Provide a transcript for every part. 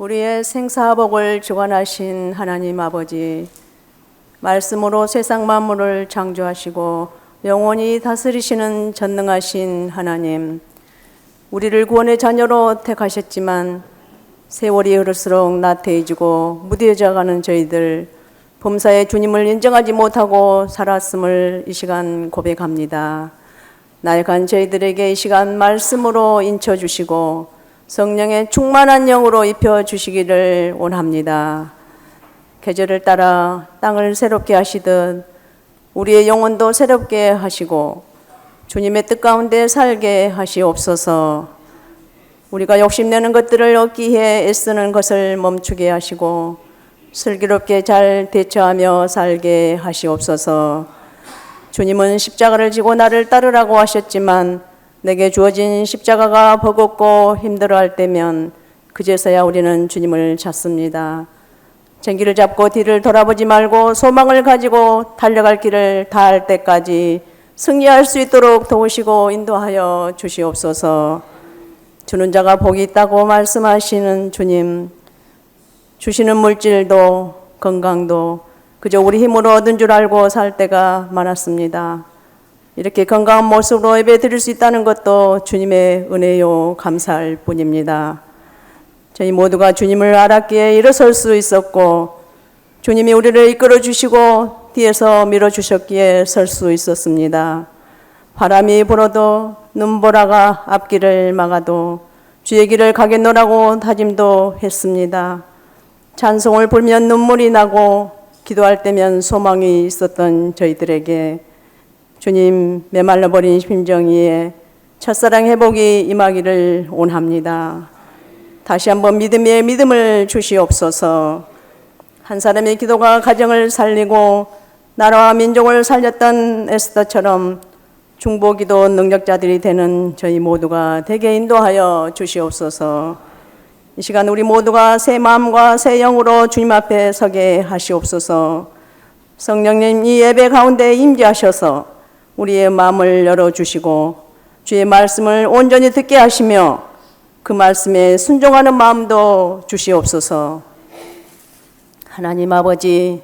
우리의 생사복을 주관하신 하나님 아버지, 말씀으로 세상 만물을 창조하시고 영원히 다스리시는 전능하신 하나님, 우리를 구원의 자녀로 택하셨지만 세월이 흐를수록 나태해지고 무뎌져가는 저희들, 범사의 주님을 인정하지 못하고 살았음을 이 시간 고백합니다. 나약한 저희들에게 이 시간 말씀으로 인쳐주시고 성령의 충만한 영으로 입혀주시기를 원합니다. 계절을 따라 땅을 새롭게 하시듯 우리의 영혼도 새롭게 하시고 주님의 뜻 가운데 살게 하시옵소서. 우리가 욕심내는 것들을 얻기 위해 애쓰는 것을 멈추게 하시고 슬기롭게 잘 대처하며 살게 하시옵소서. 주님은 십자가를 지고 나를 따르라고 하셨지만 내게 주어진 십자가가 버겁고 힘들어할 때면 그제서야 우리는 주님을 찾습니다. 전기를 잡고 뒤를 돌아보지 말고 소망을 가지고 달려갈 길을 다할 때까지 승리할 수 있도록 도우시고 인도하여 주시옵소서. 주는 자가 복이 있다고 말씀하시는 주님, 주시는 물질도 건강도 그저 우리 힘으로 얻은 줄 알고 살 때가 많았습니다. 이렇게 건강한 모습으로 예배 드릴 수 있다는 것도 주님의 은혜요 감사할 뿐입니다. 저희 모두가 주님을 알았기에 일어설 수 있었고 주님이 우리를 이끌어 주시고 뒤에서 밀어주셨기에 설 수 있었습니다. 바람이 불어도 눈보라가 앞길을 막아도 주의 길을 가겠노라고 다짐도 했습니다. 찬송을 불면 눈물이 나고 기도할 때면 소망이 있었던 저희들에게 주님 메말라버린 심정 위에 첫사랑 회복이 임하기를 원합니다. 다시 한번 믿음의 믿음을 주시옵소서. 한 사람의 기도가 가정을 살리고 나라와 민족을 살렸던 에스더처럼 중보기도 능력자들이 되는 저희 모두가 되게 인도하여 주시옵소서. 이 시간 우리 모두가 새 마음과 새 영으로 주님 앞에 서게 하시옵소서. 성령님 이 예배 가운데 임재하셔서 우리의 마음을 열어주시고 주의 말씀을 온전히 듣게 하시며 그 말씀에 순종하는 마음도 주시옵소서. 하나님 아버지,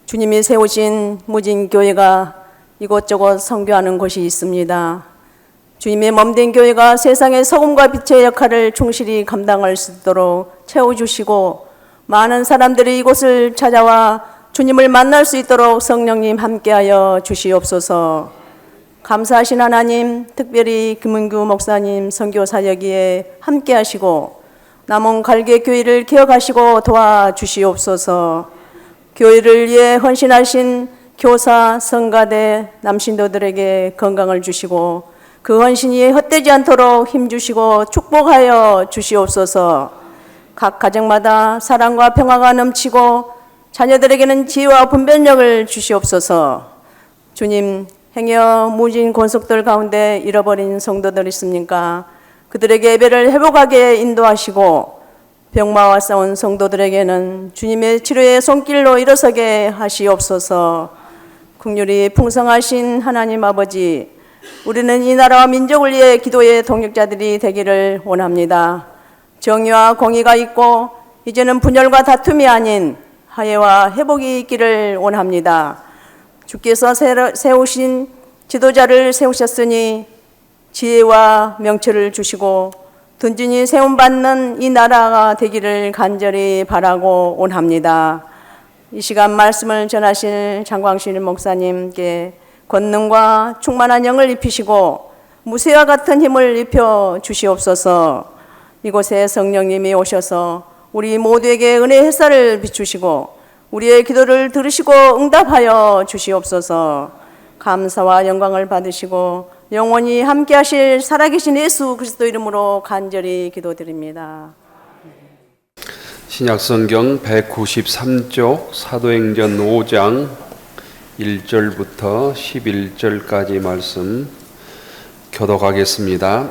주님이 세우신 무진교회가 이곳저곳 선교하는 곳이 있습니다. 주님의 몸된 교회가 세상의 소금과 빛의 역할을 충실히 감당할 수 있도록 채워주시고 많은 사람들이 이곳을 찾아와 주님을 만날 수 있도록 성령님 함께하여 주시옵소서. 감사하신 하나님, 특별히 김은규 목사님 선교사역에 함께하시고 남은 갈개교회를 기억하시고 도와주시옵소서. 교회를 위해 헌신하신 교사, 성가대, 남신도들에게 건강을 주시고 그 헌신이 헛되지 않도록 힘주시고 축복하여 주시옵소서. 각 가정마다 사랑과 평화가 넘치고 자녀들에게는 지혜와 분별력을 주시옵소서. 주님, 행여 무진 권속들 가운데 잃어버린 성도들 있습니까? 그들에게 예배를 회복하게 인도하시고 병마와 싸운 성도들에게는 주님의 치료의 손길로 일어서게 하시옵소서. 긍휼이 풍성하신 하나님 아버지, 우리는 이 나라와 민족을 위해 기도의 동역자들이 되기를 원합니다. 정의와 공의가 있고 이제는 분열과 다툼이 아닌 화해와 회복이 있기를 원합니다. 주께서 세우신 지도자를 세우셨으니 지혜와 명철을 주시고 든든히 세움받는 이 나라가 되기를 간절히 바라고 원합니다. 이 시간 말씀을 전하실 장광실 목사님께 권능과 충만한 영을 입히시고 무쇠와 같은 힘을 입혀 주시옵소서. 이곳에 성령님이 오셔서 우리 모두에게 은혜의 햇살을 비추시고 우리의 기도를 들으시고 응답하여 주시옵소서. 감사와 영광을 받으시고 영원히 함께하실 살아계신 예수 그리스도 이름으로 간절히 기도드립니다. 신약성경 193쪽 사도행전 5장 1절부터 11절까지 말씀 교독하겠습니다.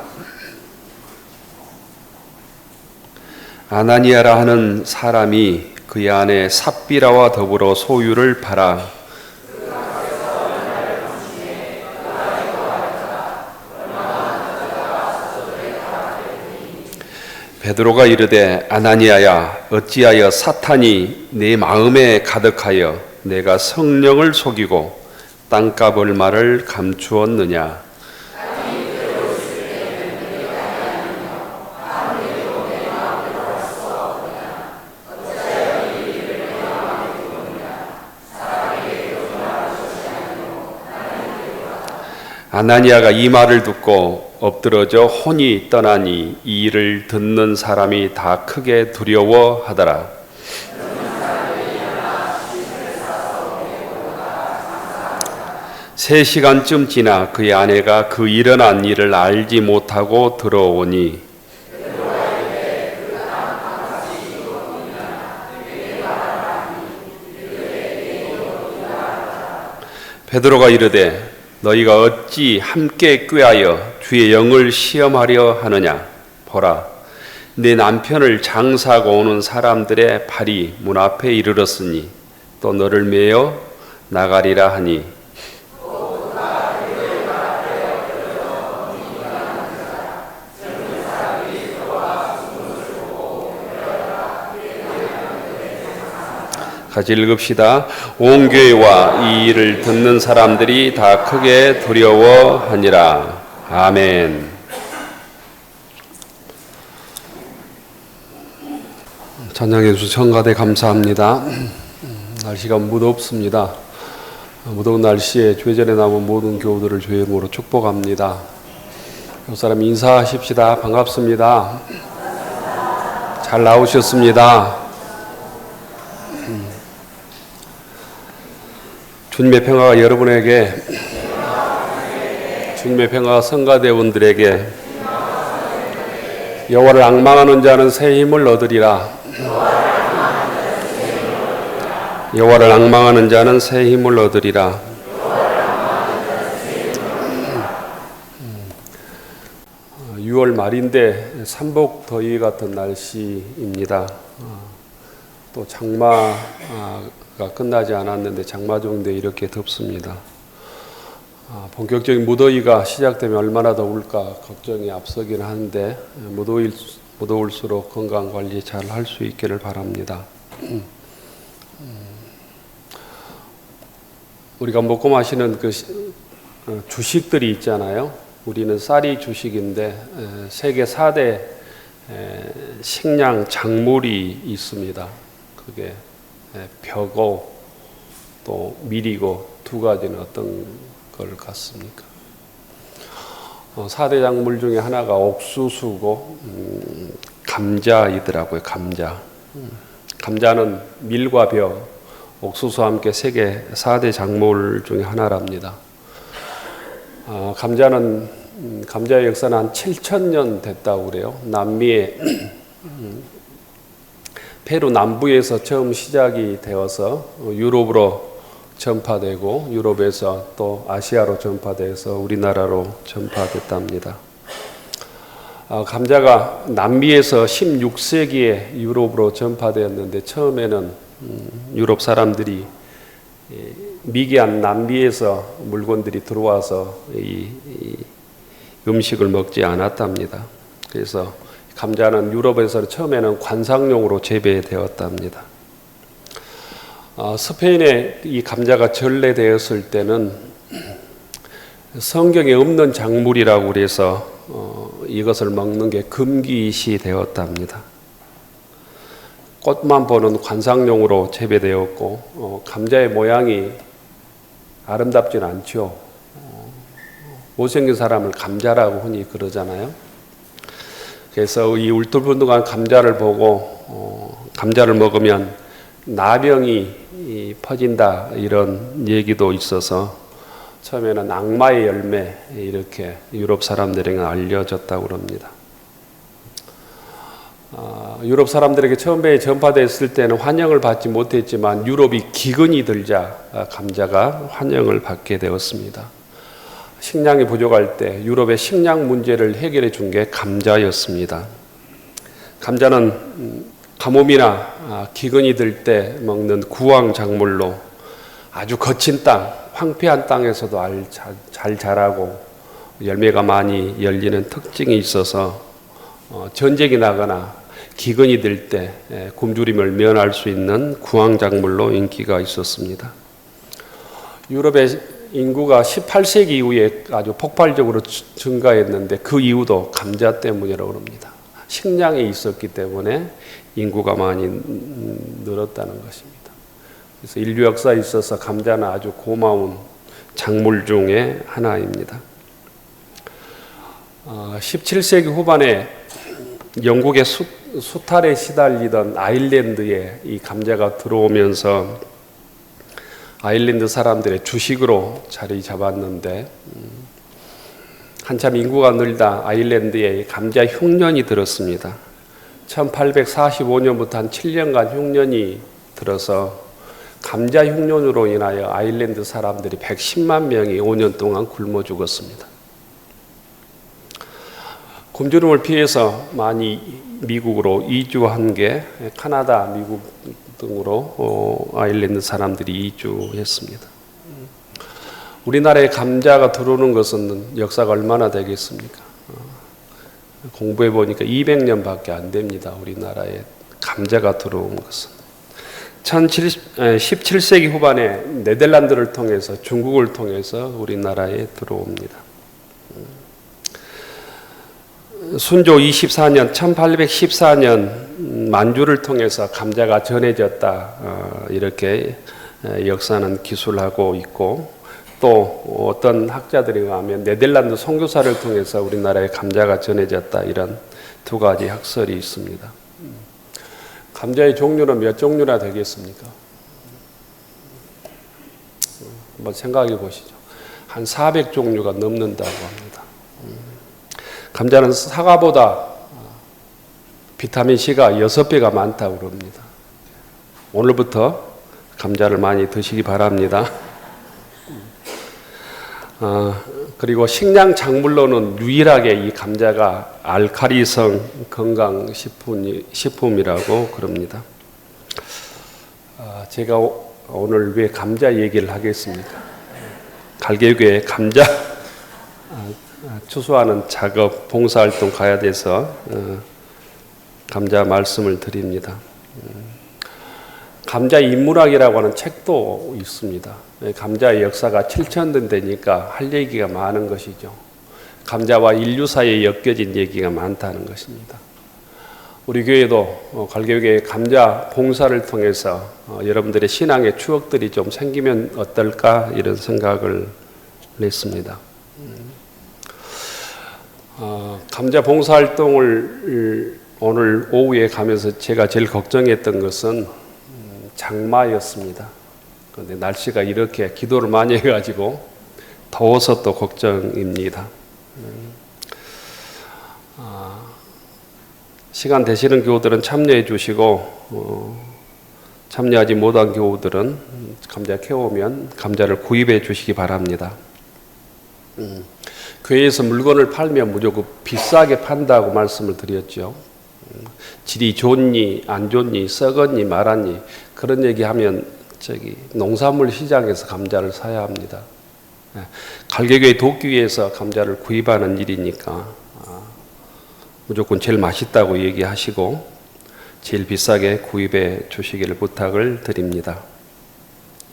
아나니아라 하는 사람이 그의 아내 삽비라와 더불어 소유를 팔아 베드로가 이르되 아나니아야 어찌하여 사탄이 내 마음에 가득하여 내가 성령을 속이고 땅값 얼마를 감추었느냐. 아나니아가 이 말을 듣고 엎드러져 혼이 떠나니 이 일을 듣는 사람이 다 크게 두려워하더라. 3시간쯤 지나 그의 아내가 그 일어난 일을 알지 못하고 들어오니 베드로가 이르되 너희가 어찌 함께 꾀하여 주의 영을 시험하려 하느냐. 보라, 내 남편을 장사하고 오는 사람들의 발이 문 앞에 이르렀으니 또 너를 메어 나가리라 하니 같이 읽읍시다. 온 교회와 이 일을 듣는 사람들이 다 크게 두려워하니라. 아멘. 찬양해주셔서 성가대 감사합니다. 날씨가 무덥습니다. 무더운 날씨에 죄전에 남은 모든 교우들을 주의 이름으로 축복합니다. 그 사람 인사하십시다. 반갑습니다. 잘 나오셨습니다. 주님의 평화가 여러분에게, 주님의 평화가 성가대원들에게, 여호와를 앙망하는 자는 새 힘을 얻으리라. 여호와를 앙망하는 자는 새 힘을 얻으리라. 6월 말인데 삼복 더위 같은 날씨입니다. 또 장마가 끝나지 않았는데 장마 정도에 이렇게 덥습니다. 본격적인 무더위가 시작되면 얼마나 더울까 걱정이 앞서긴 하는데 무더울수록 건강관리 잘 할 수 있기를 바랍니다. 우리가 먹고 마시는 그 주식들이 있잖아요. 우리는 쌀이 주식인데 세계 4대 식량 작물이 있습니다. 그게 벼고 또 밀이고 두 가지는 어떤 걸 같습니까? 4대 작물 중에 하나가 옥수수고 감자이더라고요. 감자. 감자는 밀과 벼, 옥수수와 함께 세계 4대 작물 중에 하나랍니다. 감자의 역사는 한 7,000년 됐다고 그래요. 남미의 페루 남부에서 처음 시작이 되어서 유럽으로 전파되고 유럽에서 또 아시아로 전파돼서 우리나라로 전파됐답니다. 감자가 남미에서 16세기에 유럽으로 전파되었는데 처음에는 유럽 사람들이 미개한 남미에서 물건들이 들어와서 이 음식을 먹지 않았답니다. 그래서 감자는 유럽에서 처음에는 관상용으로 재배되었답니다. 스페인에 이 감자가 전래되었을 때는 성경에 없는 작물이라고 그래서 이것을 먹는 게 금기시 되었답니다. 꽃만 보는 관상용으로 재배되었고 감자의 모양이 아름답진 않죠. 못생긴 사람을 감자라고 흔히 그러잖아요. 그래서 이 울퉁불퉁한 감자를 보고 감자를 먹으면 나병이 퍼진다 이런 얘기도 있어서 처음에는 악마의 열매 이렇게 유럽 사람들에게 알려졌다고 합니다. 유럽 사람들에게 처음에 전파됐을 때는 환영을 받지 못했지만 유럽이 기근이 들자 감자가 환영을 받게 되었습니다. 식량이 부족할 때 유럽의 식량 문제를 해결해 준 게 감자였습니다. 감자는 가뭄이나 기근이 들 때 먹는 구황 작물로 아주 거친 땅, 황폐한 땅에서도 잘 자라고 열매가 많이 열리는 특징이 있어서 전쟁이 나거나 기근이 될 때 굶주림을 면할 수 있는 구황작물로 인기가 있었습니다. 유럽의 인구가 18세기 이후에 아주 폭발적으로 증가했는데 그 이유도 감자 때문이라고 합니다. 식량이 있었기 때문에 인구가 많이 늘었다는 것입니다. 그래서 인류 역사에 있어서 감자는 아주 고마운 작물 중에 하나입니다. 17세기 후반에 영국의 수탈에 시달리던 아일랜드에 이 감자가 들어오면서 아일랜드 사람들의 주식으로 자리 잡았는데 한참 인구가 늘다 아일랜드에 감자 흉년이 들었습니다. 1845년부터 한 7년간 흉년이 들어서 감자 흉년으로 인하여 아일랜드 사람들이 110만 명이 5년 동안 굶어 죽었습니다. 굶주림을 피해서 많이 미국으로 이주한 게 카나다, 미국 등으로 아일랜드 사람들이 이주했습니다. 우리나라에 감자가 들어오는 것은 역사가 얼마나 되겠습니까? 공부해 보니까 200년밖에 안 됩니다. 우리나라에 감자가 들어온 것은. 17세기 후반에 네덜란드를 통해서 중국을 통해서 우리나라에 들어옵니다. 순조 24년 1814년 만주를 통해서 감자가 전해졌다 이렇게 역사는 기술하고 있고 또 어떤 학자들에 의하면 네덜란드 선교사를 통해서 우리나라에 감자가 전해졌다 이런 두 가지 학설이 있습니다. 감자의 종류는 몇 종류나 되겠습니까? 한번 생각해 보시죠. 한 400종류가 넘는다고 합니다. 감자는 사과보다 비타민C가 6배가 많다고 그럽니다. 오늘부터 감자를 많이 드시기 바랍니다. 그리고 식량 작물로는 유일하게 이 감자가 알칼리성 건강식품이라고 그럽니다. 제가 오늘 왜 감자 얘기를 하겠습니까? 갈개교에 감자 추수하는 작업, 봉사활동 가야 돼서 감자 말씀을 드립니다. 감자 인문학이라고 하는 책도 있습니다. 감자의 역사가 7,000년 되니까 할 얘기가 많은 것이죠. 감자와 인류 사이에 엮여진 얘기가 많다는 것입니다. 우리 교회도 갈개교회 감자 봉사를 통해서 여러분들의 신앙의 추억들이 좀 생기면 어떨까 이런 생각을 했습니다. 감자 봉사활동을 오늘 오후에 가면서 제가 제일 걱정했던 것은 장마였습니다. 그런데 날씨가 이렇게 기도를 많이 해가지고 더워서 또 걱정입니다. 시간 되시는 교우들은 참여해 주시고 참여하지 못한 교우들은 감자 캐오면 감자를 구입해 주시기 바랍니다. 교회에서 물건을 팔면 무조건 비싸게 판다고 말씀을 드렸죠. 질이 좋니 안 좋니 썩었니 말았니 그런 얘기하면 농산물 시장에서 감자를 사야 합니다. 갈개교회 도끼위에서 감자를 구입하는 일이니까 무조건 제일 맛있다고 얘기하시고 제일 비싸게 구입해 주시기를 부탁을 드립니다.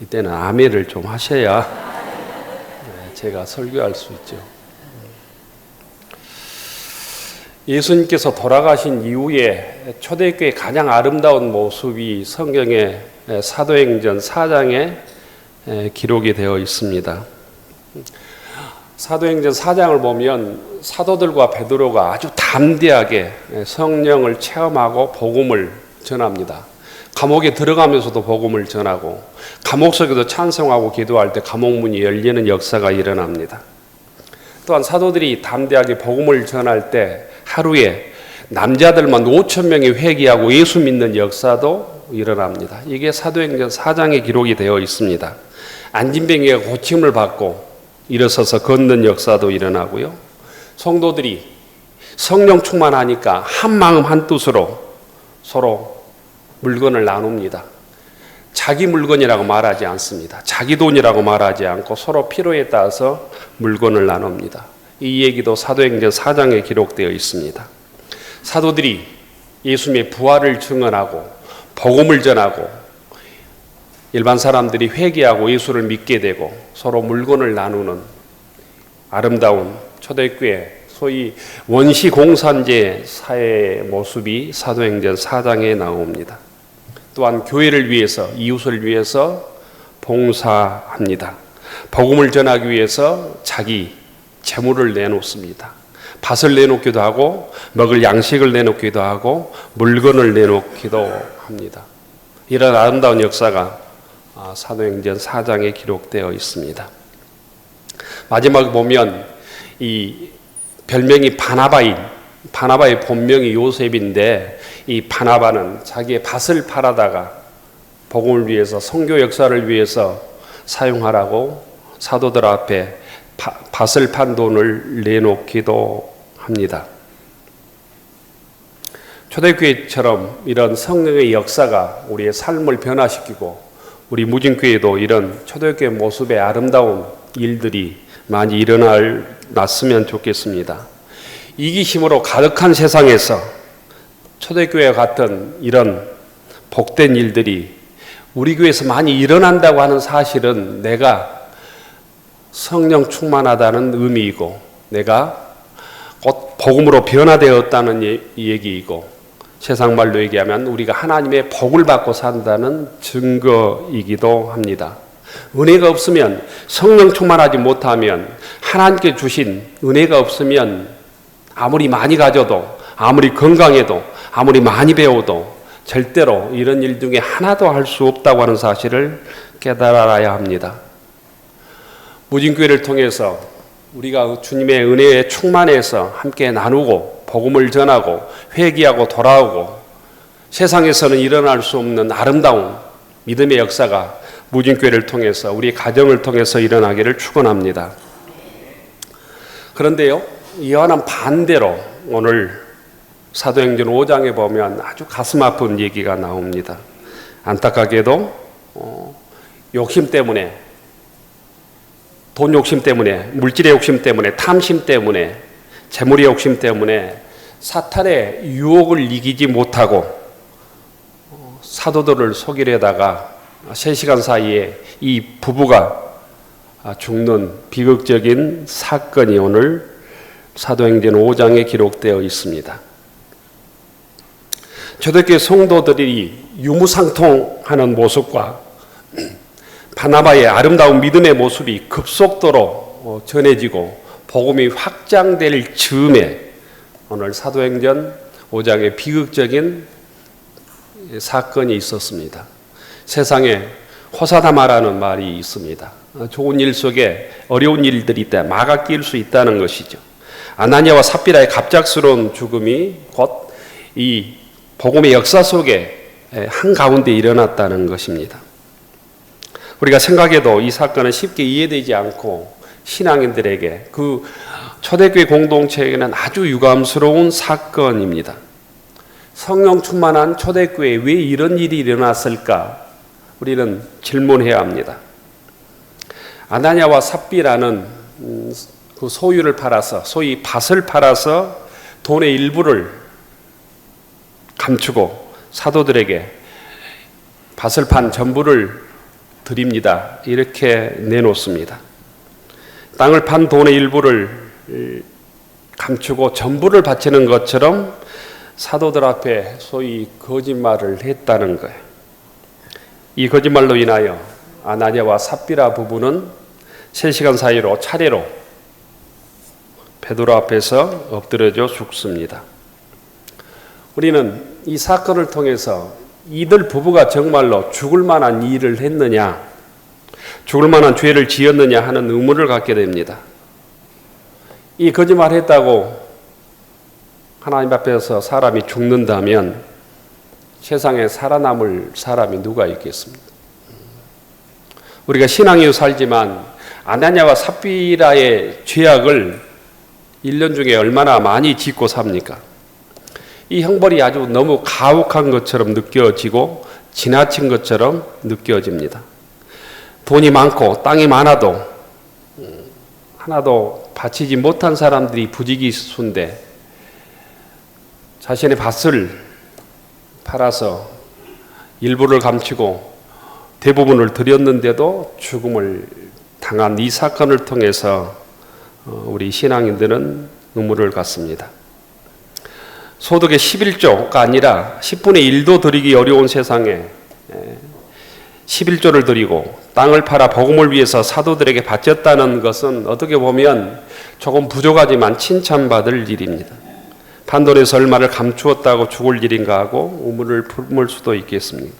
이때는 아멘을 좀 하셔야 제가 설교할 수 있죠. 예수님께서 돌아가신 이후에 초대교회의 가장 아름다운 모습이 성경의 사도행전 4장에 기록이 되어 있습니다. 사도행전 4장을 보면 사도들과 베드로가 아주 담대하게 성령을 체험하고 복음을 전합니다. 감옥에 들어가면서도 복음을 전하고 감옥 속에서 찬송하고 기도할 때 감옥 문이 열리는 역사가 일어납니다. 또한 사도들이 담대하게 복음을 전할 때 하루에 남자들만 5,000명이 회개하고 예수 믿는 역사도 일어납니다. 이게 사도행전 4장에 기록이 되어 있습니다. 안진뱅이가 고침을 받고 일어서서 걷는 역사도 일어나고요. 성도들이 성령 충만하니까 한 마음 한 뜻으로 서로 물건을 나눕니다. 자기 물건이라고 말하지 않습니다. 자기 돈이라고 말하지 않고 서로 필요에 따라서 물건을 나눕니다. 이 얘기도 사도행전 4장에 기록되어 있습니다. 사도들이 예수님의 부활을 증언하고 복음을 전하고 일반 사람들이 회개하고 예수를 믿게 되고 서로 물건을 나누는 아름다운 초대교회 소위 원시공산제 사회의 모습이 사도행전 4장에 나옵니다. 또한 교회를 위해서 이웃을 위해서 봉사합니다. 복음을 전하기 위해서 자기 재물을 내놓습니다. 밭을 내놓기도 하고 먹을 양식을 내놓기도 하고 물건을 내놓기도 합니다. 이런 아름다운 역사가 사도행전 4장에 기록되어 있습니다. 마지막에 보면 이 별명이 바나바의 본명이 요셉인데 이 바나바는 자기의 밭을 팔아다가 복음을 위해서 선교 역사를 위해서 사용하라고 사도들 앞에 밭을 판 돈을 내놓기도 합니다. 초대교회처럼 이런 성령의 역사가 우리의 삶을 변화시키고 우리 무진교회도 이런 초대교회 모습의 아름다운 일들이 많이 일어났으면 좋겠습니다. 이기심으로 가득한 세상에서 초대교회와 같은 이런 복된 일들이 우리 교회에서 많이 일어난다고 하는 사실은 내가 성령 충만하다는 의미이고 내가 곧 복음으로 변화되었다는 얘기이고 세상 말로 얘기하면 우리가 하나님의 복을 받고 산다는 증거이기도 합니다. 은혜가 없으면 성령 충만하지 못하면 하나님께 주신 은혜가 없으면 아무리 많이 가져도 아무리 건강해도 아무리 많이 배워도 절대로 이런 일 중에 하나도 할 수 없다고 하는 사실을 깨달아야 합니다. 무진교회를 통해서 우리가 주님의 은혜에 충만해서 함께 나누고 복음을 전하고 회개하고 돌아오고 세상에서는 일어날 수 없는 아름다운 믿음의 역사가 무진교회를 통해서 우리 가정을 통해서 일어나기를 축원합니다. 그런데요, 이와는 반대로 오늘 사도행전 5장에 보면 아주 가슴 아픈 얘기가 나옵니다. 안타깝게도 욕심 때문에 돈 욕심 때문에 물질의 욕심 때문에 탐심 때문에 재물의 욕심 때문에 사탄의 유혹을 이기지 못하고 사도들을 속이려다가 3시간 사이에 이 부부가 죽는 비극적인 사건이 오늘 사도행전 5장에 기록되어 있습니다. 초대교회 성도들이 유무상통하는 모습과 바나바의 아름다운 믿음의 모습이 급속도로 전해지고 복음이 확장될 즈음에 오늘 사도행전 5장에 비극적인 사건이 있었습니다. 세상에 호사다마라는 말이 있습니다. 좋은 일 속에 어려운 일들이 있다, 마가 끼일 수 있다는 것이죠. 아나니아와 삽비라의 갑작스러운 죽음이 곧 이 복음의 역사 속에 한가운데 일어났다는 것입니다. 우리가 생각해도 이 사건은 쉽게 이해되지 않고 신앙인들에게 그 초대교회 공동체에게는 아주 유감스러운 사건입니다. 성령 충만한 초대교회에 왜 이런 일이 일어났을까? 우리는 질문해야 합니다. 아나니아와 삽비라는 그 소유를 팔아서 소위 밭을 팔아서 돈의 일부를 감추고 사도들에게 밭을 판 전부를 드립니다. 이렇게 내놓습니다. 땅을 판 돈의 일부를 감추고 전부를 바치는 것처럼 사도들 앞에 소위 거짓말을 했다는 거예요. 이 거짓말로 인하여 아나니아와 삽비라 부부는 3시간 사이로 차례로 베드로 앞에서 엎드려져 죽습니다. 우리는 이 사건을 통해서 이들 부부가 정말로 죽을 만한 일을 했느냐, 죽을 만한 죄를 지었느냐 하는 의문을 갖게 됩니다. 이 거짓말을 했다고 하나님 앞에서 사람이 죽는다면 세상에 살아남을 사람이 누가 있겠습니까? 우리가 신앙이요 살지만 아나니아와 삽비라의 죄악을 1년 중에 얼마나 많이 짓고 삽니까? 이 형벌이 아주 너무 가혹한 것처럼 느껴지고 지나친 것처럼 느껴집니다. 돈이 많고 땅이 많아도 하나도 바치지 못한 사람들이 부지기수인데 자신의 밭을 팔아서 일부를 감추고 대부분을 드렸는데도 죽음을 당한 이 사건을 통해서 우리 신앙인들은 눈물을 갔습니다. 소득의 11조가 아니라 10분의 1도 드리기 어려운 세상에 11조를 드리고 땅을 팔아 복음을 위해서 사도들에게 바쳤다는 것은 어떻게 보면 조금 부족하지만 칭찬받을 일입니다. 판돈에서 얼마를 감추었다고 죽을 일인가 하고 의문을 품을 수도 있겠습니다.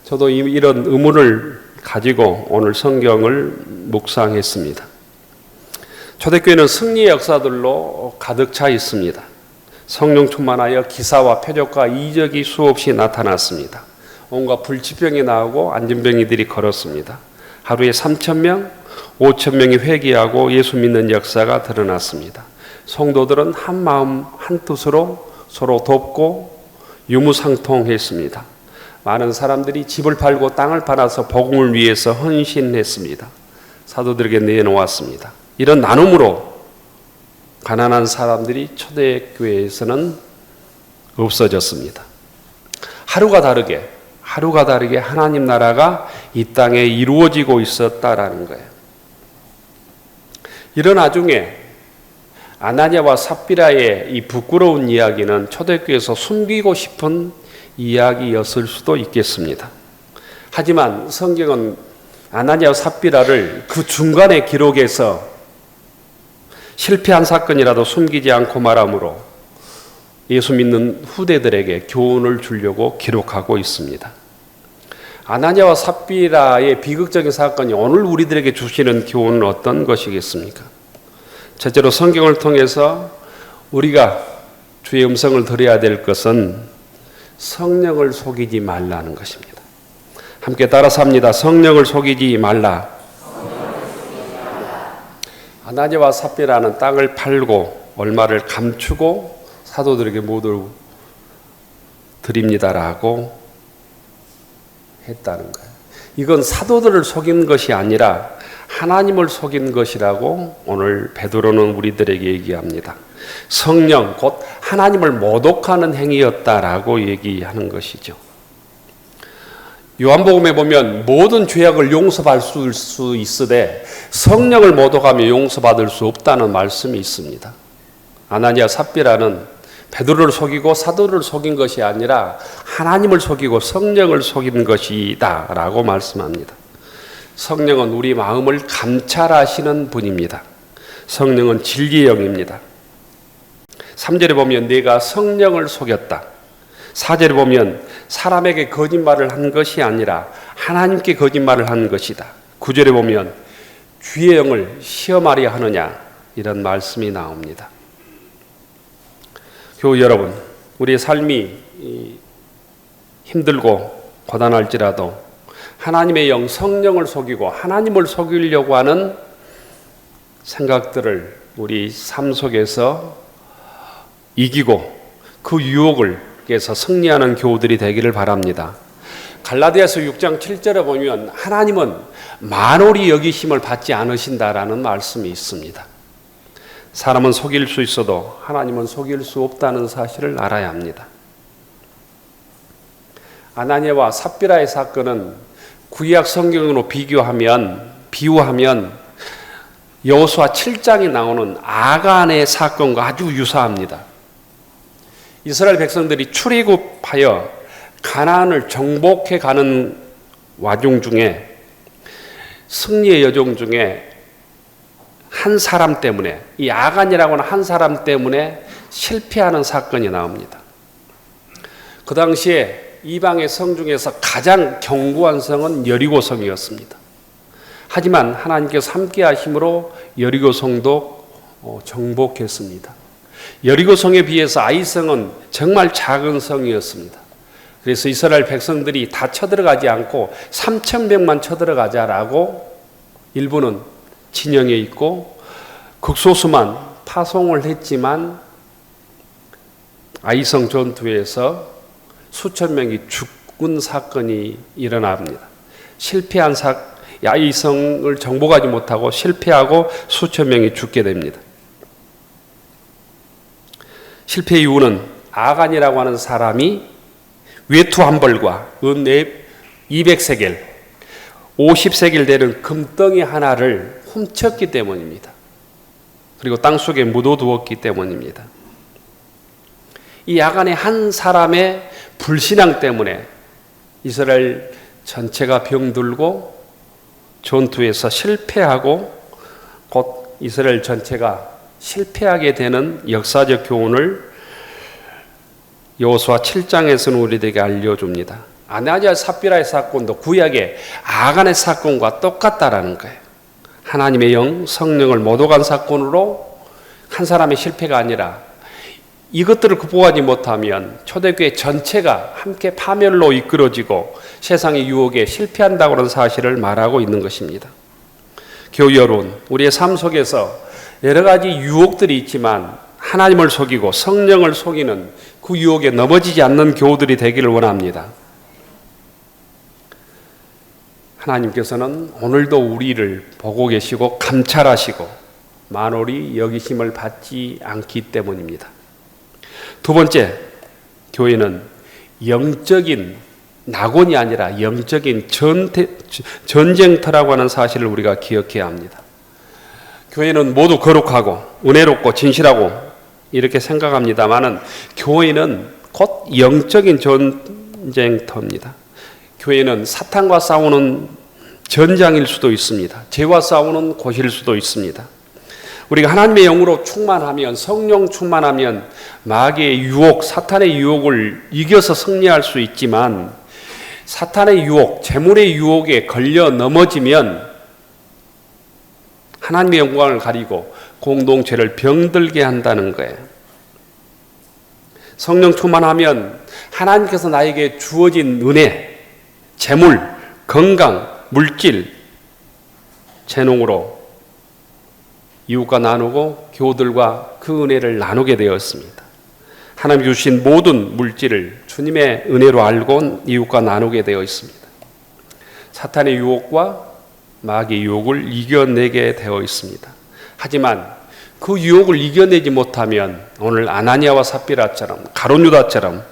저도 이런 의문을 가지고 오늘 성경을 묵상했습니다. 초대교회는 승리의 역사들로 가득 차 있습니다. 성령 충만하여 기사와 표적과 이적이 수없이 나타났습니다. 온갖 불치병이 나오고 안진병이들이 걸었습니다. 하루에 3,000명, 5,000명이 회개하고 예수 믿는 역사가 드러났습니다. 성도들은 한 마음 한 뜻으로 서로 돕고 유무상통했습니다. 많은 사람들이 집을 팔고 땅을 팔아서 복음을 위해서 헌신했습니다. 사도들에게 내놓았습니다. 이런 나눔으로 가난한 사람들이 초대교회에서는 없어졌습니다. 하루가 다르게 하나님 나라가 이 땅에 이루어지고 있었다라는 거예요. 이런 와중에 아나니아와 삽비라의 이 부끄러운 이야기는 초대교회에서 숨기고 싶은 이야기였을 수도 있겠습니다. 하지만 성경은 아나니아와 삽비라를 그 중간의 기록에서 실패한 사건이라도 숨기지 않고 말하므로 예수 믿는 후대들에게 교훈을 주려고 기록하고 있습니다. 아나니아와 삽비라의 비극적인 사건이 오늘 우리들에게 주시는 교훈은 어떤 것이겠습니까? 첫째로 성경을 통해서 우리가 주의 음성을 들어야 될 것은 성령을 속이지 말라는 것입니다. 함께 따라서 합니다. 성령을 속이지 말라. 아나니아와 삽비라는 땅을 팔고 얼마를 감추고 사도들에게 모두 드립니다라고 했다는 거예요. 이건 사도들을 속인 것이 아니라 하나님을 속인 것이라고 오늘 베드로는 우리들에게 얘기합니다. 성령 곧 하나님을 모독하는 행위였다라고 얘기하는 것이죠. 요한복음에 보면 모든 죄악을 용서받을 수 있으되 성령을 모독하며 용서받을 수 없다는 말씀이 있습니다. 아나니아 삽비라는 베드로를 속이고 사도를 속인 것이 아니라 하나님을 속이고 성령을 속인 것이다 라고 말씀합니다. 성령은 우리 마음을 감찰하시는 분입니다. 성령은 진리의 영입니다. 3절에 보면 내가 성령을 속였다. 4절에 보면 사람에게 거짓말을 한 것이 아니라 하나님께 거짓말을 한 것이다. 9절에 보면 주의 영을 시험하려 하느냐 이런 말씀이 나옵니다. 교우 여러분, 우리의 삶이 힘들고 고단할지라도 하나님의 영 성령을 속이고 하나님을 속이려고 하는 생각들을 우리 삶 속에서 이기고 그 유혹을에서 승리하는 교우들이 되기를 바랍니다. 갈라디아서 6장 7절에 보면 하나님은 만홀히 여기심을 받지 않으신다라는 말씀이 있습니다. 사람은 속일 수 있어도 하나님은 속일 수 없다는 사실을 알아야 합니다. 아나니아와 삽비라의 사건은 구약 성경으로 비유하면 여호수아 7장에 나오는 아간의 사건과 아주 유사합니다. 이스라엘 백성들이 출애굽하여 가나안을 정복해 가는 와중 중에 승리의 여정 중에 한 사람 때문에 이 아간이라고 하는 한 사람 때문에 실패하는 사건이 나옵니다. 그 당시에 이방의 성 중에서 가장 견고한 성은 여리고성이었습니다. 하지만 하나님께서 함께 하심으로 여리고성도 정복했습니다. 여리고성에 비해서 아이성은 정말 작은 성이었습니다. 그래서 이스라엘 백성들이 다 쳐들어가지 않고 3,000명만 쳐들어가자라고 일부는 진영에 있고 극소수만 파송을 했지만 아이성 전투에서 수천 명이 죽은 사건이 일어납니다. 실패한 아이성을 정복하지 못하고 실패하고 수천 명이 죽게 됩니다. 실패 이유는 아간이라고 하는 사람이 외투 한 벌과 은 200세겔, 50세겔 되는 금덩이 하나를 훔쳤기 때문입니다. 그리고 땅속에 묻어두었기 때문입니다. 이 아간의 한 사람의 불신앙 때문에 이스라엘 전체가 병들고 전투에서 실패하고 곧 이스라엘 전체가 실패하게 되는 역사적 교훈을 여호수아 7장에서는 우리에게 알려줍니다. 아나니아 삽비라의 사건도 구약의 아간의 사건과 똑같다라는 거예요. 하나님의 영, 성령을 못 오간 사건으로 한 사람의 실패가 아니라 이것들을 극복하지 못하면 초대교회 전체가 함께 파멸로 이끌어지고 세상의 유혹에 실패한다고 하는 사실을 말하고 있는 것입니다. 교우 여러분, 우리의 삶 속에서 여러 가지 유혹들이 있지만 하나님을 속이고 성령을 속이는 그 유혹에 넘어지지 않는 교우들이 되기를 원합니다. 하나님께서는 오늘도 우리를 보고 계시고 감찰하시고 만홀히 여기심을 받지 않기 때문입니다. 두 번째, 교회는 영적인 낙원이 아니라 영적인 전쟁터라고 하는 사실을 우리가 기억해야 합니다. 교회는 모두 거룩하고 은혜롭고 진실하고 이렇게 생각합니다만은 교회는 곧 영적인 전쟁터입니다. 교회는 사탄과 싸우는 전장일 수도 있습니다. 죄와 싸우는 곳일 수도 있습니다. 우리가 하나님의 영으로 충만하면, 성령 충만하면 마귀의 유혹, 사탄의 유혹을 이겨서 승리할 수 있지만 사탄의 유혹, 재물의 유혹에 걸려 넘어지면 하나님의 영광을 가리고 공동체를 병들게 한다는 거예요. 성령 충만하면 하나님께서 나에게 주어진 은혜, 재물, 건강, 물질, 재능으로 이웃과 나누고 교우들과 그 은혜를 나누게 되었습니다. 하나님 주신 모든 물질을 주님의 은혜로 알고 이웃과 나누게 되어 있습니다. 사탄의 유혹과 마귀의 유혹을 이겨내게 되어 있습니다. 하지만 그 유혹을 이겨내지 못하면 오늘 아나니아와 삽비라처럼 가룟유다처럼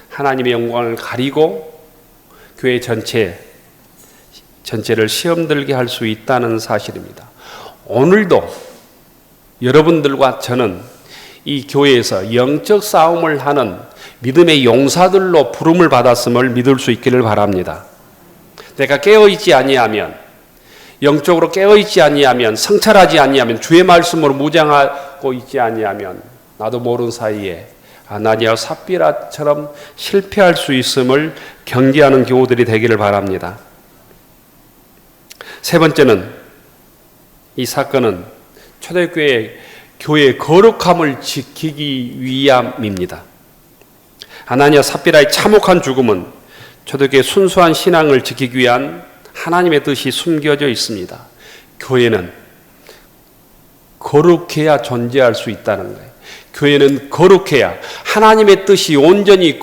하나님의 영광을 가리고 교회 전체를 시험 들게 할 수 있다는 사실입니다. 오늘도 여러분들과 저는 이 교회에서 영적 싸움을 하는 믿음의 용사들로 부름을 받았음을 믿을 수 있기를 바랍니다. 내가 깨어있지 아니하면, 영적으로 깨어있지 아니하면, 성찰하지 아니하면, 주의 말씀으로 무장하고 있지 아니하면 나도 모르는 사이에 아나니아 삽비라처럼 실패할 수 있음을 경계하는 교우들이 되기를 바랍니다. 세 번째는, 이 사건은 초대교회의 교회의 거룩함을 지키기 위함입니다. 아나니아 삽비라의 참혹한 죽음은 초대교회의 순수한 신앙을 지키기 위한 하나님의 뜻이 숨겨져 있습니다. 교회는 거룩해야 존재할 수 있다는 거예요. 교회는 거룩해야, 하나님의 뜻이 온전히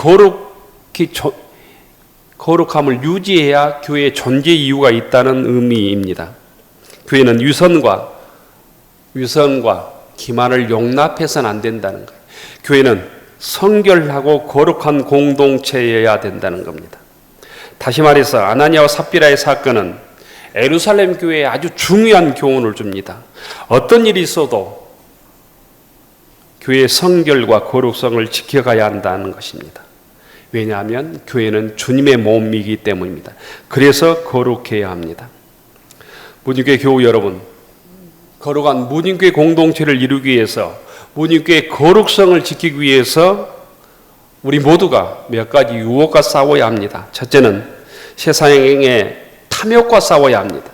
거룩함을 유지해야 교회의 존재 이유가 있다는 의미입니다. 교회는 위선과 기만을 용납해서는 안 된다는 거예요. 교회는 성결하고 거룩한 공동체여야 된다는 겁니다. 다시 말해서 아나니아와 삽비라의 사건은 예루살렘 교회에 아주 중요한 교훈을 줍니다. 어떤 일이 있어도 교회의 성결과 거룩성을 지켜가야 한다는 것입니다. 왜냐하면 교회는 주님의 몸이기 때문입니다. 그래서 거룩해야 합니다. 무님교회 교우 여러분, 거룩한 무님교회 공동체를 이루기 위해서, 무님교회의 거룩성을 지키기 위해서 우리 모두가 몇 가지 유혹과 싸워야 합니다. 첫째는 세상의 탐욕과 싸워야 합니다.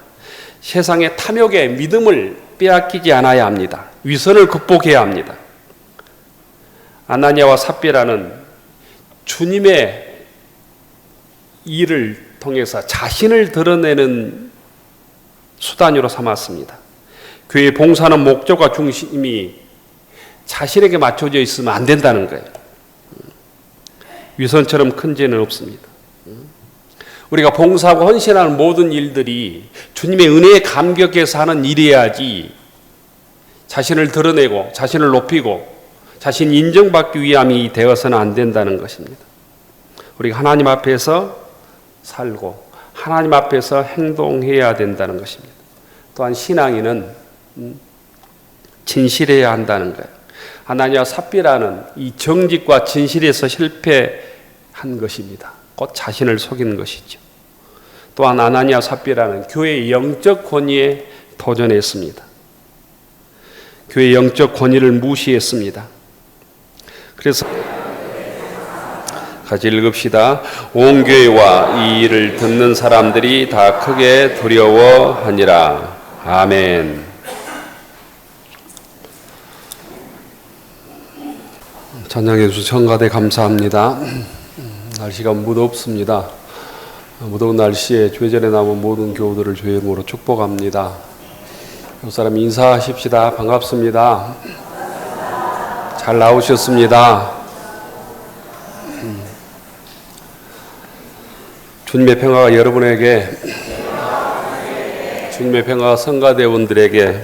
세상의 탐욕에 믿음을 빼앗기지 않아야 합니다. 위선을 극복해야 합니다. 아나니아와 삽비라는 주님의 일을 통해서 자신을 드러내는 수단으로 삼았습니다. 교회의 봉사하는 목적과 중심이 자신에게 맞춰져 있으면 안 된다는 거예요. 위선처럼 큰 죄는 없습니다. 우리가 봉사하고 헌신하는 모든 일들이 주님의 은혜에 감격해서 하는 일이어야지 자신을 드러내고 자신을 높이고 자신이 인정받기 위함이 되어서는 안 된다는 것입니다. 우리가 하나님 앞에서 살고 하나님 앞에서 행동해야 된다는 것입니다. 또한 신앙인은 진실해야 한다는 거예요. 아나니아 삽비라는 이 정직과 진실에서 실패한 것입니다. 곧 자신을 속인 것이죠. 또한 아나니아 삽비라는 교회의 영적 권위에 도전했습니다. 교회의 영적 권위를 무시했습니다. 그래서 같이 읽읍시다. 온 교회와 이 일을 듣는 사람들이 다 크게 두려워하니라. 아멘. 찬양해 주셔서 청가대 감사합니다. 날씨가 무덥습니다. 무더운 날씨에 죄전에 남은 모든 교우들을 주의 이름으로 축복합니다. 그 사람 인사하십시다. 반갑습니다. 잘 나오셨습니다. 주님의 평화가 여러분에게, 주님의 평화가 성가대원들에게,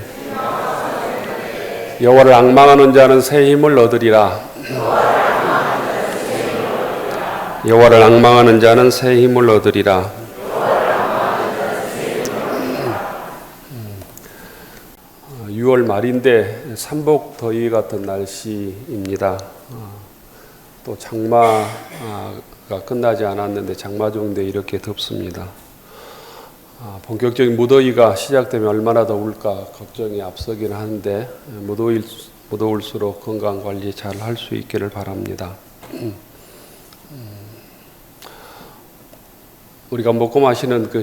여호와를 앙망하는 자는 새 힘을 얻으리라. 여호와를 앙망하는 자는 새 힘을 얻으리라. 6월 말인데 삼복 더위 같은 날씨입니다. 또 장마가 끝나지 않았는데 장마 정도에 이렇게 덥습니다. 본격적인 무더위가 시작되면 얼마나 더울까 걱정이 앞서긴 하는데 무더울수록 건강 관리 잘 할 수 있기를 바랍니다. 우리가 먹고 마시는 그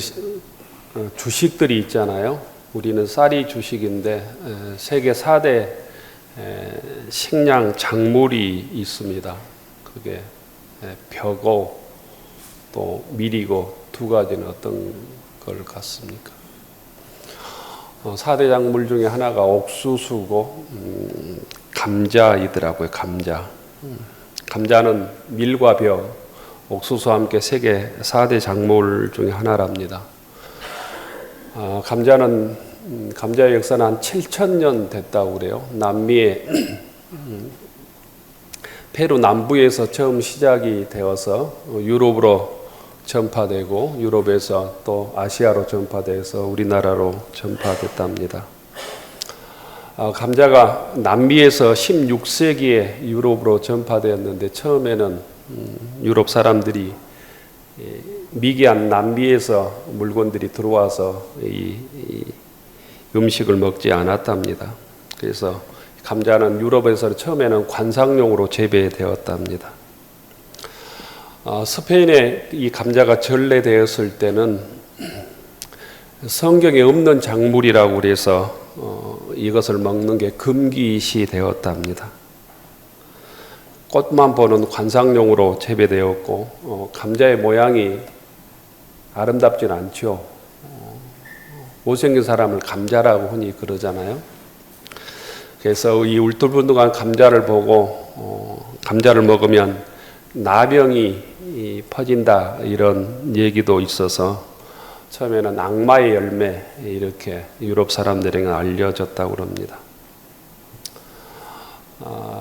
주식들이 있잖아요. 우리는 쌀이 주식인데 세계 4대 식량 작물이 있습니다. 그게 벼고 또 밀이고 두 가지는 어떤 걸 같습니까? 4대 작물 중에 하나가 옥수수고 감자이더라고요. 감자. 감자는 밀과 벼, 옥수수와 함께 세계 4대 작물 중에 하나랍니다. 감자의 역사는 한 7,000년 됐다고 그래요. 남미의 페루 남부에서 처음 시작이 되어서 유럽으로 전파되고 유럽에서 또 아시아로 전파돼서 우리나라로 전파됐답니다. 감자가 남미에서 16세기에 유럽으로 전파되었는데 처음에는 유럽 사람들이 미개한 남미에서 물건들이 들어와서 이 음식을 먹지 않았답니다. 그래서 감자는 유럽에서 처음에는 관상용으로 재배되었답니다. 스페인에 이 감자가 전래되었을 때는 성경에 없는 작물이라고 그래서 이것을 먹는 게 금기시 되었답니다. 꽃만 보는 관상용으로 재배되었고 감자의 모양이 아름답진 않죠. 못생긴 사람을 감자라고 흔히 그러잖아요. 그래서 이 울퉁불퉁한 감자를 보고 감자를 먹으면 나병이 퍼진다 이런 얘기도 있어서 처음에는 악마의 열매 이렇게 유럽 사람들에게 알려졌다고 합니다.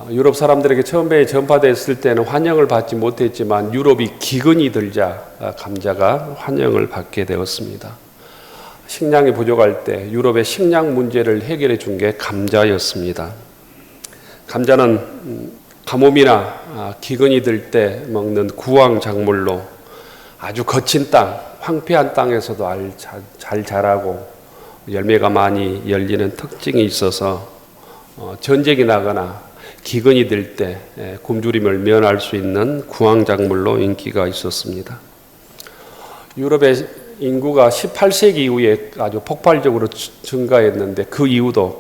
유럽 사람들에게 처음에 전파됐을 때는 환영을 받지 못했지만 유럽이 기근이 들자 감자가 환영을 받게 되었습니다. 식량이 부족할 때 유럽의 식량 문제를 해결해 준 게 감자였습니다. 감자는 가뭄이나 기근이 들 때 먹는 구황 작물로 아주 거친 땅, 황폐한 땅에서도 잘 자라고 열매가 많이 열리는 특징이 있어서 전쟁이 나거나 기근이 들 때 굶주림을 면할 수 있는 구황 작물로 인기가 있었습니다. 유럽의 인구가 18세기 이후에 아주 폭발적으로 증가했는데 그 이후도